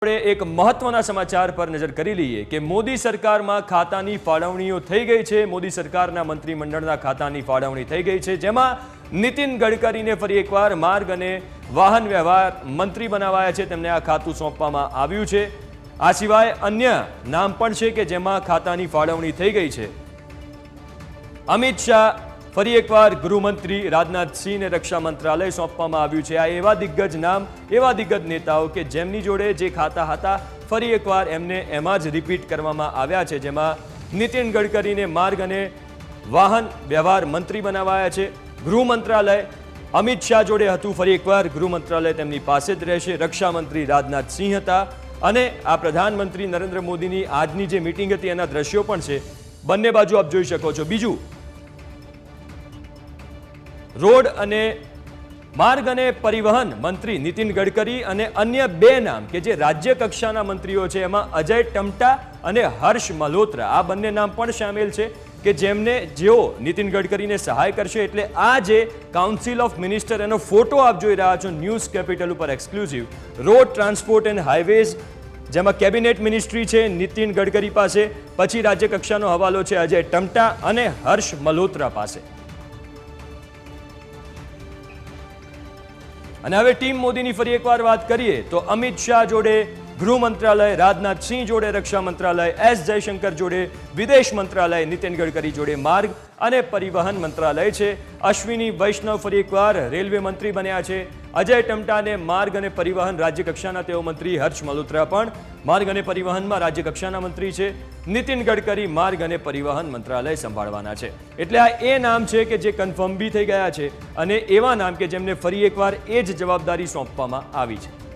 એક મહત્વના સમાચાર પર નજર કરી લઈએ કે મોદી સરકારમાં ખાતાની ફાળવણીઓ થઈ ગઈ છે। મોદી સરકારના મંત્રીમંડળના ખાતાની ફાળવણી થઈ ગઈ છે, જેમાં નીતિન ગડકરીને ફરી એકવાર માર્ગ અને વાહન વ્યવહાર મંત્રી બનાવાયા છે। તેમને આ ખાતું સોંપવામાં આવ્યું છે। આ સિવાય અન્ય નામ પણ છે કે જેમાં ખાતાની ફાળવણી થઈ ગઈ છે। અમિત શાહ ફરી એકવાર ગૃહમંત્રી, રાજનાથસિંહને રક્ષા મંત્રાલય સોંપવામાં આવ્યું છે। આ એવા દિગ્ગજ નામ, એવા દિગ્ગજ નેતાઓ કે જેમની જોડે જે ખાતા હતા ફરી એકવાર એમને એમાં જ રિપીટ કરવામાં આવ્યા છે, જેમાં નીતિન ગડકરીને માર્ગ અને વાહન વ્યવહાર મંત્રી બનાવાયા છે। ગૃહ મંત્રાલય અમિત શાહ જોડે હતું, ફરી એકવાર ગૃહ મંત્રાલય તેમની પાસે જ રહેશે। રક્ષા મંત્રી રાજનાથસિંહ હતા અને આ પ્રધાનમંત્રી નરેન્દ્ર મોદીની આજની જે મીટિંગ હતી એના દ્રશ્યો પણ છે, બંને બાજુ આપ જોઈ શકો છો। બીજું, રોડ અને માર્ગ અને પરિવહન મંત્રી નીતિન ગડકરી અને અન્ય બે નામ કે જે રાજ્ય કક્ષાના મંત્રીઓ છે, એમાં અજય ટમટા અને હર્ષ મલ્હોત્રા, આ બંને નામ પણ સામેલ છે કે જેઓ નીતિન ગડકરીને સહાય કરશે। એટલે આ જે કાઉન્સિલ ઓફ મિનિસ્ટર એનો ફોટો આપ જોઈ રહ્યા છો ન્યૂઝ કેપિટલ ઉપર exclusive, road transport and highways, જેમાં કેબિનેટ મિનિસ્ટ્રી છે નીતિન ગડકરી પાસે, પછી રાજ્ય કક્ષાનો હવાલો છે અજય ટમટા અને હર્ષ મલ્હોત્રા પાસે। અને હવે ટીમ મોદીની ફરી એકવાર વાત કરીએ તો અમિત શાહ જોડે ગૃહ મંત્રાલય, રાજનાથસિંહ જોડે રક્ષા મંત્રાલય, એસ જયશંકર જોડે વિદેશ મંત્રાલય, નીતિન ગડકરી જોડે માર્ગ અને પરિવહન મંત્રાલય છે। અશ્વિની વૈષ્ણવ ફરી એકવાર રેલવે મંત્રી બન્યા છે। અજય ટમટાને માર્ગ અને પરિવહન રાજ્ય કક્ષાના તેઓ મંત્રી, હર્ષ મલ્હોત્રા પણ માર્ગ અને પરિવહનમાં રાજ્ય કક્ષાના મંત્રી છે। નીતિન ગડકરી માર્ગ અને પરિવહન મંત્રાલય સંભાળવાના છે। એટલે આ એ નામ છે કે જે કન્ફર્મ બી થઈ ગયા છે અને એવા નામ કે જેમને ફરી એકવાર એ જ જવાબદારી સોંપવામાં આવી છે।